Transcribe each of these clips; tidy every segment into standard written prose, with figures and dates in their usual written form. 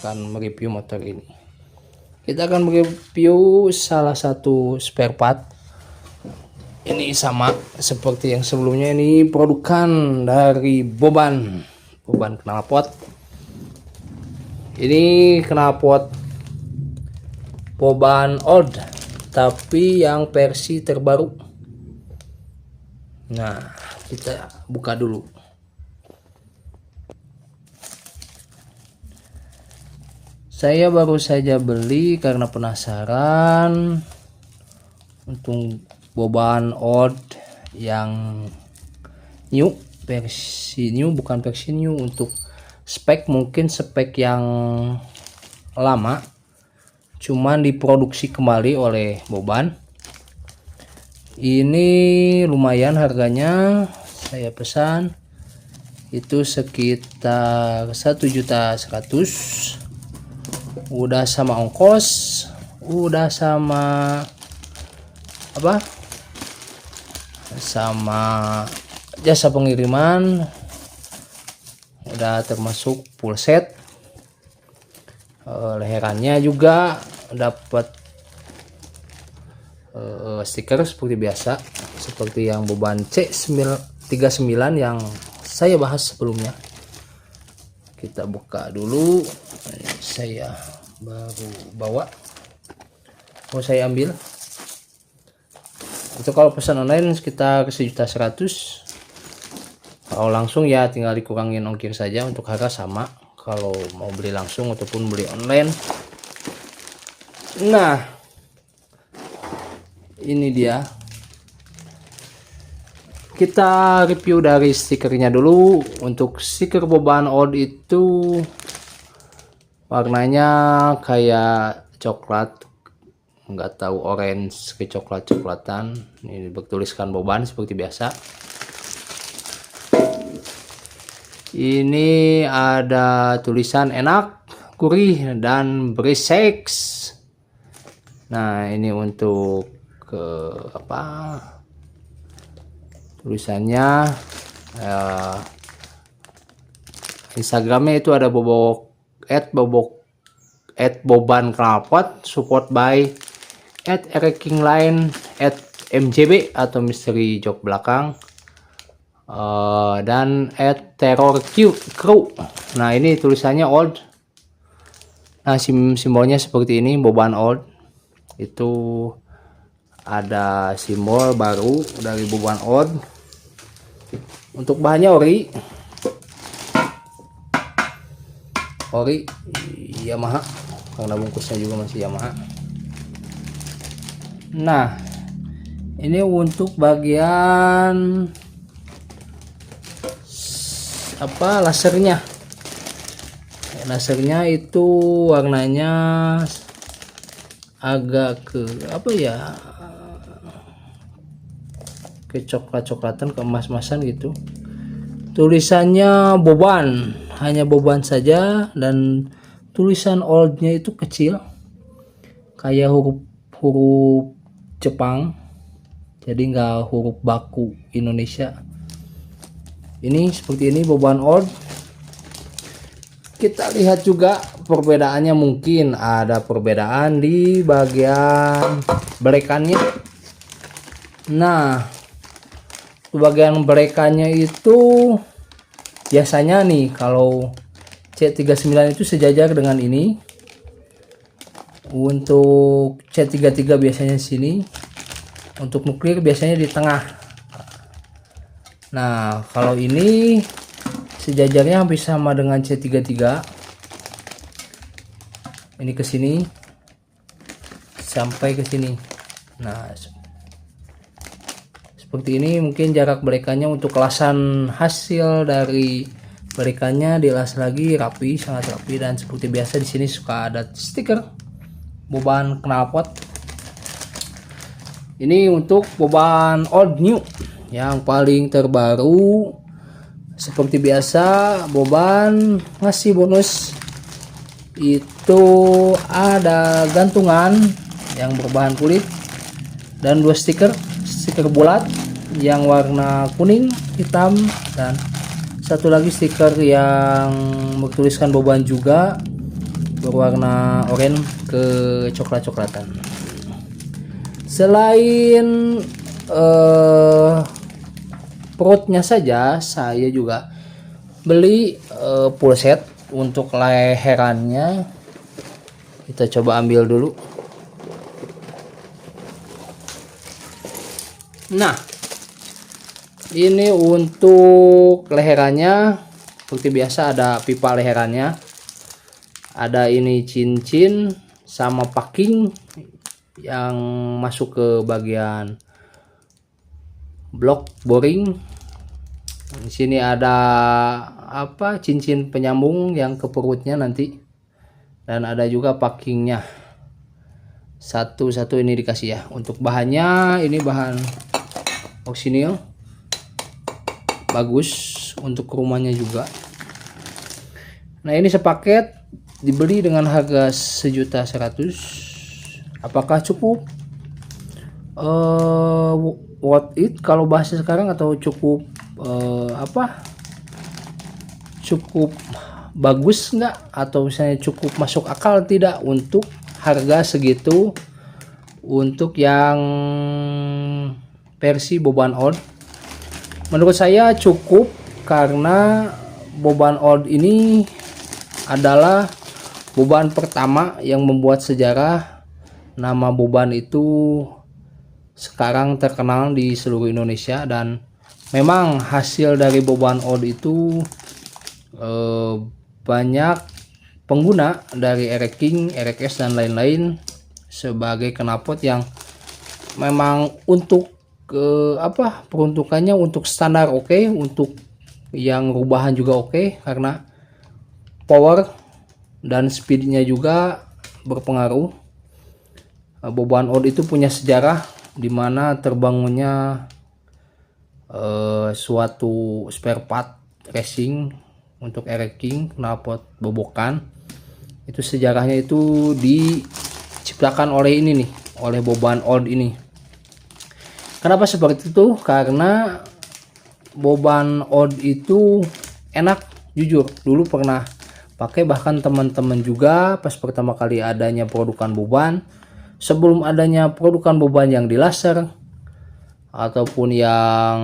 akan mereview motor ini. Kita akan mereview salah satu spare part. Ini sama seperti yang sebelumnya, ini produkan dari Boban knalpot. Ini knalpot Boban old tapi yang versi terbaru. Nah, kita buka dulu. Saya baru saja beli karena penasaran untuk Boban old yang new, versi new, bukan versi new. Untuk spek mungkin spek yang lama, cuman diproduksi kembali oleh Boban. Ini lumayan harganya, saya pesan itu sekitar 1.100.000. Udah sama ongkos, udah sama apa, sama jasa pengiriman, udah termasuk full set. Leherannya juga dapat stiker seperti biasa, seperti yang Boban C39 yang saya bahas sebelumnya. Kita buka dulu. Saya baru bawa, saya ambil. Itu kalau pesan online sekitar 1.100.000. Kalau langsung ya tinggal dikurangin ongkir saja, untuk harga sama kalau mau beli langsung ataupun beli online. Nah, ini dia. Kita review dari stikernya dulu. Untuk stiker Boban old itu warnanya kayak coklat, nggak tahu orange ke coklat-coklatan. Ini bertuliskan Boban seperti biasa. Ini ada tulisan enak, gurih, dan berisik. Nah, ini untuk apa tulisannya, Instagramnya itu ada @boban knalpot, support by @erekingline, @mjb atau misteri jok belakang, dan @terror crew. Nah, ini tulisannya old. Nah, simbolnya seperti ini, Boban old. Itu ada simbol baru dari Boban old. Untuk bahannya ori Yamaha, karena bungkusnya juga masih Yamaha. Nah, ini untuk bagian apa, lasernya itu warnanya agak ke apa ya, ke coklat-coklatan, ke emas-emasan gitu. Tulisannya Boban, hanya Boban saja, dan tulisan oldnya itu kecil kayak huruf Jepang, jadi nggak huruf baku Indonesia. Ini seperti ini Boban old. Kita lihat juga perbedaannya, mungkin ada perbedaan di bagian berekannya. Nah, bagian berekannya itu biasanya nih, kalau C39 itu sejajar dengan ini. Untuk C33 biasanya sini, untuk nuklir biasanya di tengah. Nah, kalau ini sejajarnya hampir sama dengan C33. Ini ke sini sampai ke sini. Nah, seperti ini. Mungkin jarak berekannya untuk kelasan hasil dari berekannya dilas lagi rapi, sangat rapi. Dan seperti biasa di sini suka ada stiker Boban knalpot. Ini untuk Boban old new yang paling terbaru. Seperti biasa Boban ngasih bonus, itu ada gantungan yang berbahan kulit dan 2 stiker bulat yang warna kuning, hitam, dan satu lagi stiker yang bertuliskan Boban juga, berwarna oranye ke coklat-coklatan. Selain perutnya saja, saya juga beli full set untuk leherannya. Kita coba ambil dulu. Nah, ini untuk leherannya seperti biasa, ada pipa leherannya, ada ini cincin sama packing yang masuk ke bagian blok boring. Di sini ada apa, cincin penyambung yang ke perutnya nanti, dan ada juga packingnya satu-satu ini dikasih ya. Untuk bahannya ini bahan oksinil, bagus untuk rumahnya juga. Nah, ini sepaket dibeli dengan harga 1.100.000. Apakah cukup worth it kalau bahasa sekarang, atau cukup cukup bagus nggak, atau misalnya cukup masuk akal tidak untuk harga segitu untuk yang versi Boban Old? Menurut saya cukup, karena Boban Old ini adalah Boban pertama yang membuat sejarah. Nama Boban itu sekarang terkenal di seluruh Indonesia, dan memang hasil dari Boban Old itu banyak pengguna dari Erek King, Erek S dan lain-lain sebagai knalpot yang memang untuk peruntukannya untuk standar oke, untuk yang rubahan juga oke, karena power dan speednya juga berpengaruh. Boban Old itu punya sejarah dimana terbangunnya suatu spare part racing untuk Erek King, knalpot bobokan. Itu sejarahnya itu diciptakan oleh ini nih, oleh Boban Old ini. Kenapa seperti itu? Karena Boban Old itu enak, jujur. Dulu pernah pakai, bahkan teman-teman juga pas pertama kali adanya produkan Boban. Sebelum adanya produkan Boban yang di laser ataupun yang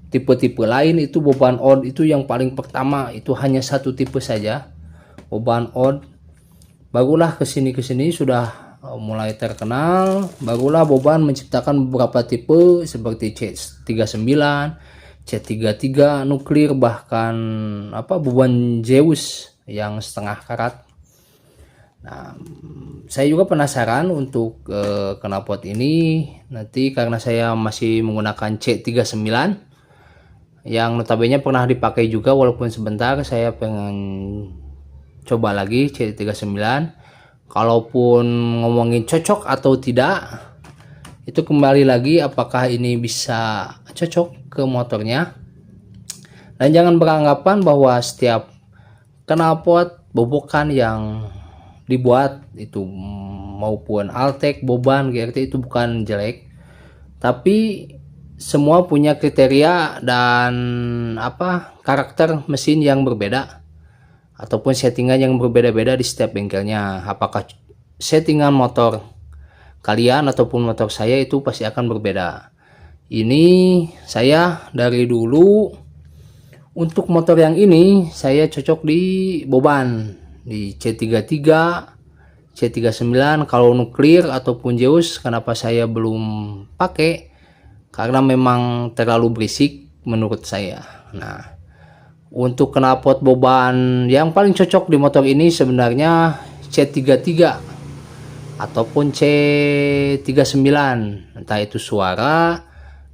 tipe-tipe lain, itu Boban Old itu yang paling pertama, itu hanya satu tipe saja, Boban Old. Barulah kesini sudah mulai terkenal, barulah Boban menciptakan beberapa tipe seperti C39, C33 nuklir, bahkan Boban Zeus yang setengah karat. Nah, saya juga penasaran untuk knalpot ini nanti, karena saya masih menggunakan C39 yang notabene pernah dipakai juga walaupun sebentar. Saya pengen coba lagi C39. Kalaupun ngomongin cocok atau tidak, itu kembali lagi apakah ini bisa cocok ke motornya. Dan jangan beranggapan bahwa setiap knalpot bobokan yang dibuat itu, maupun Altec, Boban, GRT, itu bukan jelek, tapi semua punya kriteria dan karakter mesin yang berbeda, ataupun settingan yang berbeda-beda di setiap bengkelnya. Apakah settingan motor kalian ataupun motor saya itu pasti akan berbeda. Ini saya dari dulu untuk motor yang ini saya cocok di Boban, di C33, C39. Kalau nuklir ataupun Zeus, kenapa saya belum pakai? Karena memang terlalu berisik menurut saya. Nah, untuk knalpot Boban yang paling cocok di motor ini sebenarnya C33 ataupun C39, entah itu suara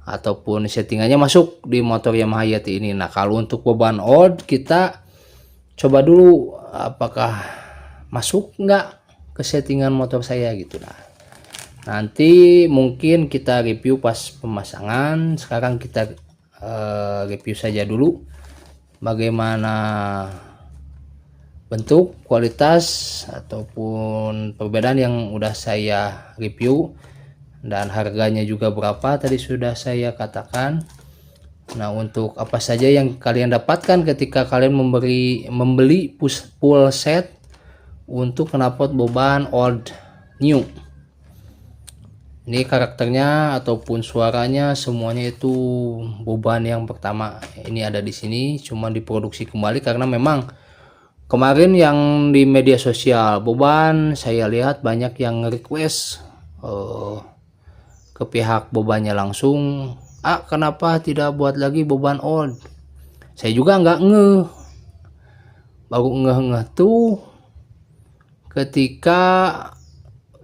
ataupun settingannya masuk di motor Yamaha Yeti ini. Nah, kalau untuk Boban Old kita coba dulu apakah masuk nggak ke settingan motor saya gitu. Nah, nanti mungkin kita review pas pemasangan. Sekarang kita review saja dulu bagaimana bentuk, kualitas ataupun perbedaan yang udah saya review, dan harganya juga berapa tadi sudah saya katakan. Nah, untuk apa saja yang kalian dapatkan ketika kalian membeli full set untuk knalpot beban old new. Ini karakternya ataupun suaranya semuanya itu beban yang pertama. Ini ada di sini, cuma diproduksi kembali karena memang kemarin yang di media sosial beban saya lihat banyak yang request ke pihak bebannya langsung, kenapa tidak buat lagi beban old. Saya juga nggak baru ngeh tuh ketika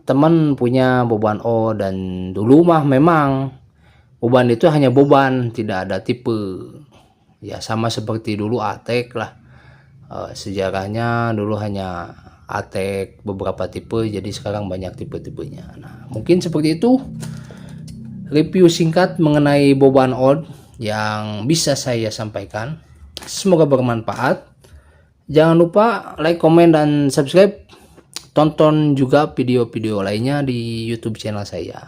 teman punya beban O, dan dulu mah memang beban itu hanya beban, tidak ada tipe ya, sama seperti dulu Atek lah. Sejarahnya dulu hanya Atek beberapa tipe, jadi sekarang banyak tipe-tipenya. Nah, mungkin seperti itu review singkat mengenai beban old yang bisa saya sampaikan. Semoga bermanfaat. Jangan lupa like, komen, dan subscribe. Tonton juga video-video lainnya di YouTube channel saya.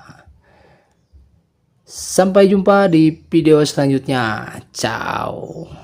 Sampai jumpa di video selanjutnya. Ciao.